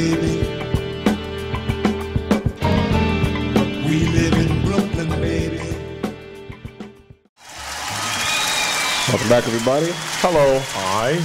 baby. We live in Brooklyn, baby. Welcome back, everybody. Hello. Hi.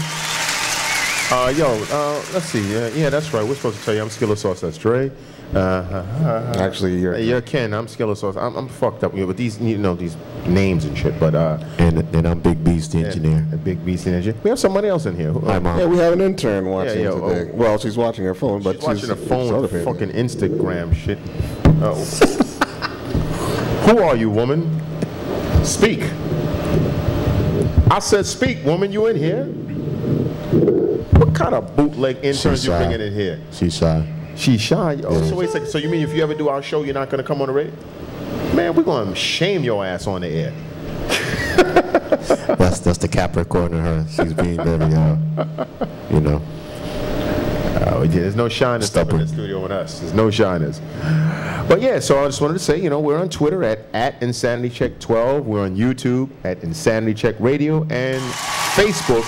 Let's see. Yeah, that's right. We're supposed to tell you I'm Skilla Sauce. That's Dre. Actually, you're Ken. I'm Skilla Sauce. I'm fucked up with these, these names and shit. But and I'm Big Beast, the engineer. Big Beast, the engineer. We have somebody else in here. Hi, Mom. Yeah, we have an intern watching today. Well, she's watching her phone, but she's watching her phone. Fucking Instagram shit. Who are you, woman? Speak. I said, speak, woman. You in here? What kind of bootleg interns you bringing in here? She's shy. She's shy. Oh, so wait a second. So you mean if you ever do our show, you're not going to come on the radio? Man, we're going to shame your ass on the air. That's the Capricorn in her. She's being very, there's no shyness up in the studio with us. There's no shyness. But yeah, so I just wanted to say, we're on Twitter at InsanityCheck12. We're on YouTube at Insanity Check Radio and Facebook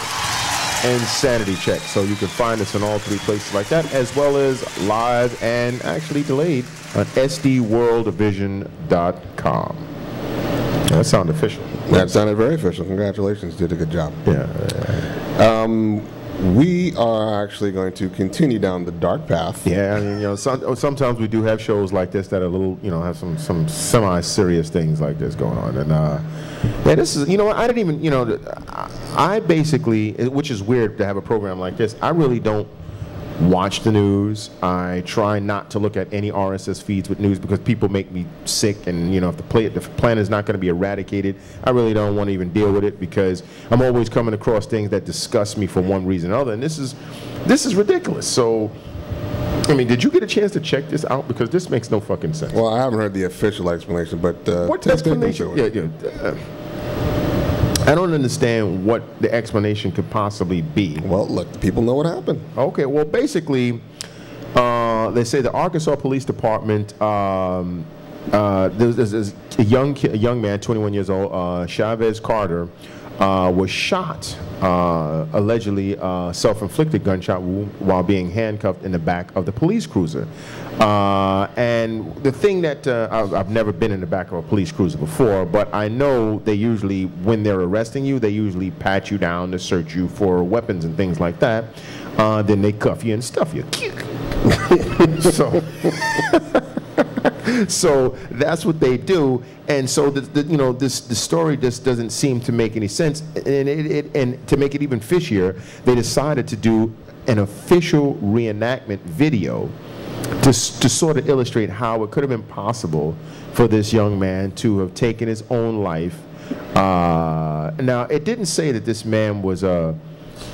Insanity Check. So you can find us in all three places like that, as well as live and actually delayed on SDWorldVision.com. That sounded official. That sounded very official. Congratulations. Did a good job. Yeah. We are actually going to continue down the dark path. Yeah, I mean, sometimes we do have shows like this that are a little, have some semi-serious things like this going on. And yeah, this is, I didn't even, I basically, which is weird to have a program like this, I really don't watch the news. I try not to look at any RSS feeds with news because people make me sick, and if the plan is not going to be eradicated, I really don't want to even deal with it because I'm always coming across things that disgust me for one reason or another, and this is ridiculous. So I mean, did you get a chance to check this out? Because this makes no fucking sense. Well, I haven't heard the official explanation, but what explanation? I don't understand what the explanation could possibly be. Well, look, people know what happened. Okay, well, basically, they say the Arkansas Police Department, there's a young man, 21 years old, Chavez Carter, was shot, allegedly self-inflicted gunshot wound while being handcuffed in the back of the police cruiser. And the thing that I've never been in the back of a police cruiser before, but I know they usually, when they're arresting you, they usually pat you down to search you for weapons and things like that. Then they cuff you and stuff you. So that's what they do, and so the story just doesn't seem to make any sense. And to make it even fishier, they decided to do an official reenactment video to sort of illustrate how it could have been possible for this young man to have taken his own life. Now, it didn't say that this man was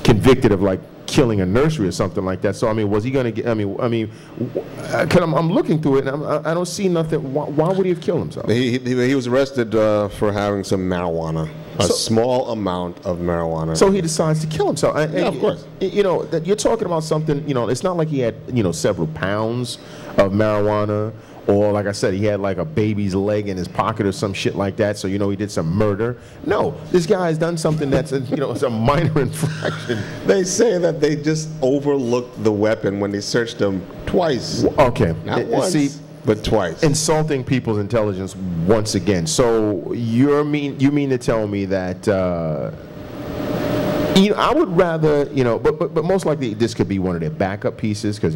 convicted of killing a nursery or something like that. So I mean, was he going to get? I mean, cause I'm looking through it and I don't see nothing. Why would he have killed himself? He was arrested for having some marijuana, a small amount of marijuana. So he decides to kill himself. Yeah, of course. That you're talking about something. It's not like he had several pounds of marijuana. Or like I said, he had like a baby's leg in his pocket or some shit like that. So he did some murder. No, this guy has done something that's it's a minor infraction. They say that they just overlooked the weapon when they searched him twice. Okay, not once, but twice. Insulting people's intelligence once again. So you mean to tell me that? I would rather, but most likely this could be one of their backup pieces because,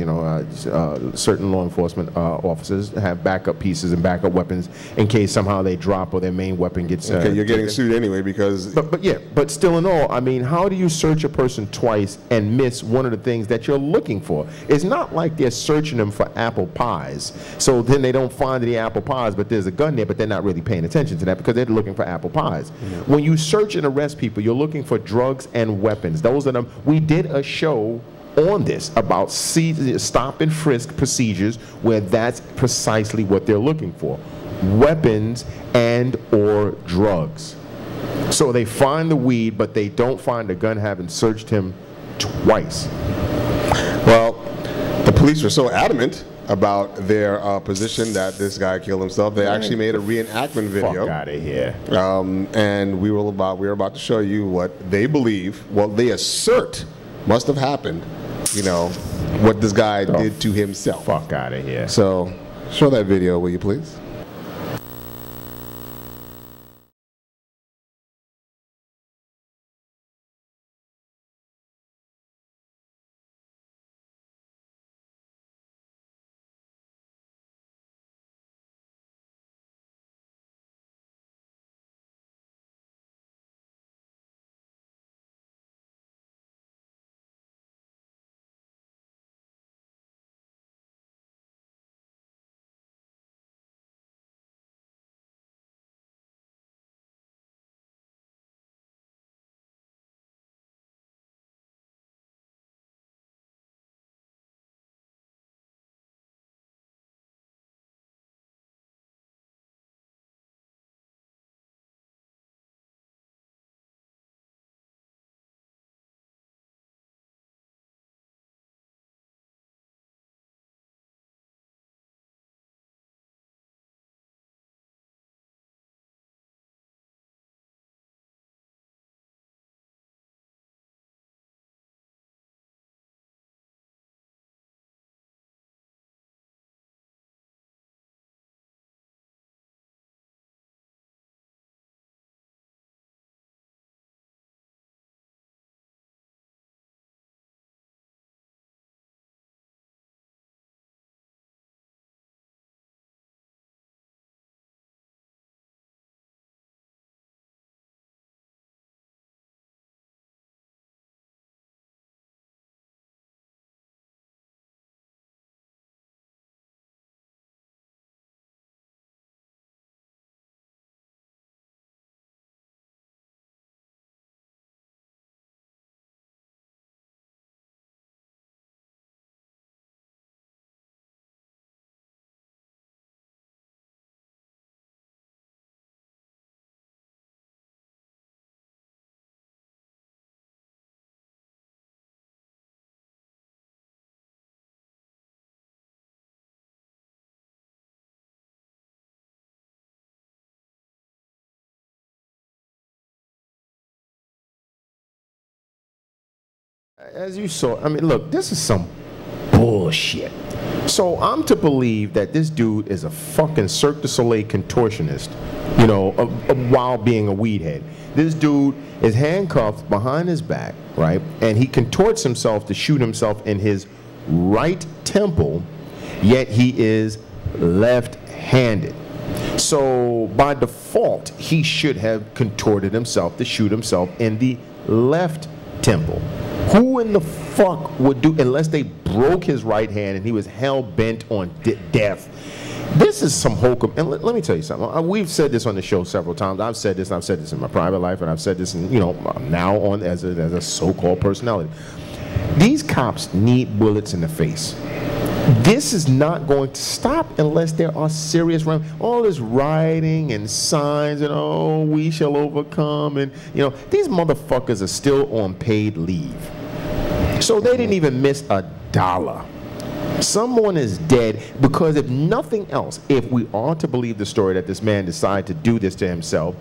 certain law enforcement officers have backup pieces and backup weapons in case somehow they drop or their main weapon gets okay, you're getting sued anyway because... But still in all, I mean, how do you search a person twice and miss one of the things that you're looking for? It's not like they're searching them for apple pies. So then they don't find any apple pies, but there's a gun there, but they're not really paying attention to that because they're looking for apple pies. Mm-hmm. When you search and arrest people, you're looking for drugs and weapons. Those are them. We did a show on this about stop and frisk procedures where that's precisely what they're looking for: weapons and or drugs. So they find the weed, but they don't find the gun, having searched him twice. Well, the police were so adamant about their position that this guy killed himself. They actually made a reenactment video. Fuck out of here. And we were about to show you what they believe, what they assert must have happened, what this guy did to himself. Fuck out of here. So, show that video, will you please? As you saw, I mean, look, this is some bullshit. So I'm to believe that this dude is a fucking Cirque du Soleil contortionist, you know, while being a weed head. This dude is handcuffed behind his back, right? And he contorts himself to shoot himself in his right temple, yet he is left-handed. So by default, he should have contorted himself to shoot himself in the left temple. Who in the fuck would do, unless they broke his right hand and he was hell-bent on death. This is some hokum. And let me tell you something. We've said this on the show several times. I've said this, and I've said this in my private life, and I've said this in, you know, now on as a so-called personality. These cops need bullets in the face. This is not going to stop unless there are serious all this writing and signs and oh, we shall overcome, and you know, these motherfuckers are still on paid leave. So they didn't even miss $1. Someone is dead because if nothing else, if we are to believe the story that this man decided to do this to himself,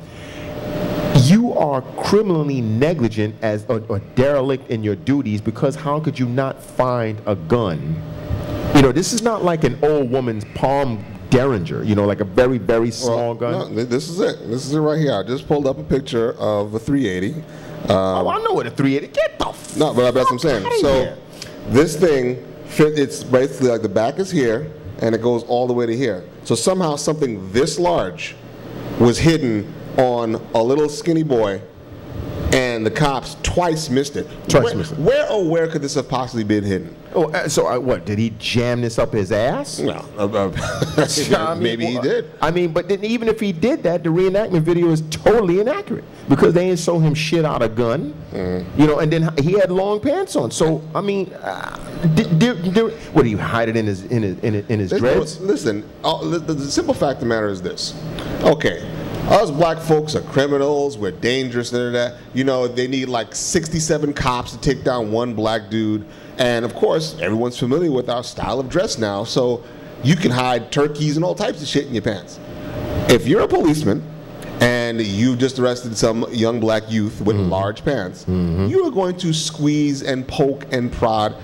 you are criminally negligent as a derelict in your duties, because how could you not find a gun? You know, this is not like an old woman's Palm Derringer, you know, like a very, very small gun. No, this is it. This is it right here. I just pulled up a picture of a 380. Oh, I know what a 380. Get the fuck. No, but that's what I'm saying. So this thing, it's basically like the back is here, and it goes all the way to here. So somehow something this large was hidden on a little skinny boy, and the cops twice missed it. Where could this have possibly been hidden? Oh, so what? Did he jam this up his ass? No, maybe he did. I mean, but then even if he did that, the reenactment video is totally inaccurate because they didn't show him shit out of gun, you know. And then he had long pants on. So I mean, what do you hide it in his dreads? Listen, the simple fact of the matter is this. Okay. Us black folks are criminals, we're dangerous, and that. You know, they need like 67 cops to take down one black dude. And of course, everyone's familiar with our style of dress now, so you can hide turkeys and all types of shit in your pants. If you're a policeman and you just arrested some young black youth with large pants, you are going to squeeze and poke and prod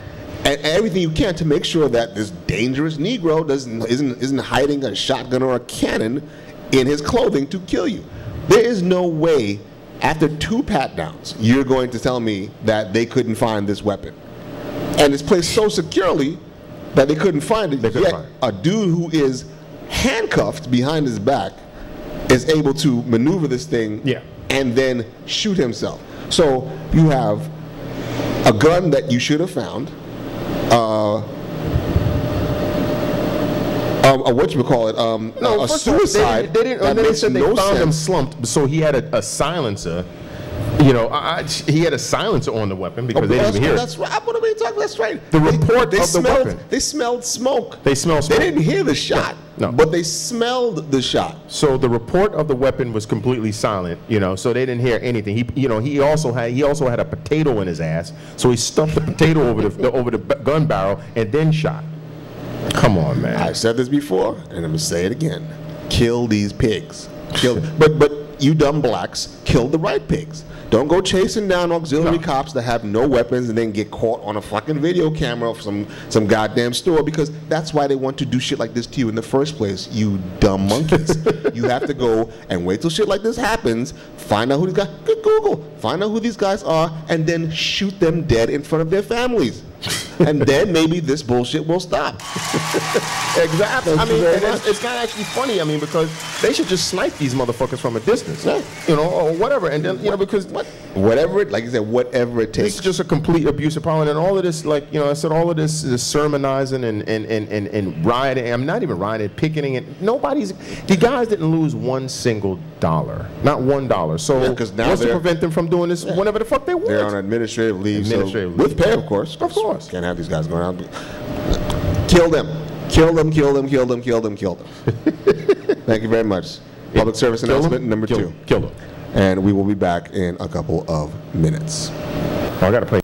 and everything you can to make sure that this dangerous Negro isn't hiding a shotgun or a cannon in his clothing to kill you. There is no way, after 2 pat-downs, you're going to tell me that they couldn't find this weapon. And it's placed so securely that they couldn't find it. Yet a dude who is handcuffed behind his back is able to maneuver this thing and then shoot himself. So you have a gun that you should have found, a suicide. They said they found him slumped, so he had a silencer. You know, he had a silencer on the weapon because they didn't even hear it. That's right. What are we talking? That's right. The report of the weapon. They smelled smoke. They smelled smoke. They didn't hear the shot, but they smelled the shot. So the report of the weapon was completely silent. You know, so they didn't hear anything. He also had a potato in his ass, so he stuffed the potato over the gun barrel and then shot. Come on, man. I've said this before, and I'm gonna say it again. Kill these pigs. But you dumb blacks, kill the right pigs. Don't go chasing down auxiliary cops that have no weapons and then get caught on a fucking video camera of some goddamn store, because that's why they want to do shit like this to you in the first place, you dumb monkeys. You have to go and wait till shit like this happens, find out who these guys, Google, find out who these guys are, and then shoot them dead in front of their families. And then maybe this bullshit will stop. Exactly. I mean, it's kind of actually funny. I mean, because they should just snipe these motherfuckers from a distance, you know, or whatever. And then, you know, because whatever it, like you said, whatever it takes. This is just a complete abuse of power, and all of this, like, you know, I said, all of this is sermonizing and rioting. I'm not even rioting, picketing, and the guys didn't lose $1 single, not $1. So because now what's to prevent them from doing this whenever the fuck they want? They're on administrative leave, with pay, of course. Of course. Can't have these guys going out. Kill them. Kill them, kill them, kill them, kill them, kill them. Thank you very much. Public service announcement number 2. Kill them. And we will be back in a couple of minutes. Oh, I got to play.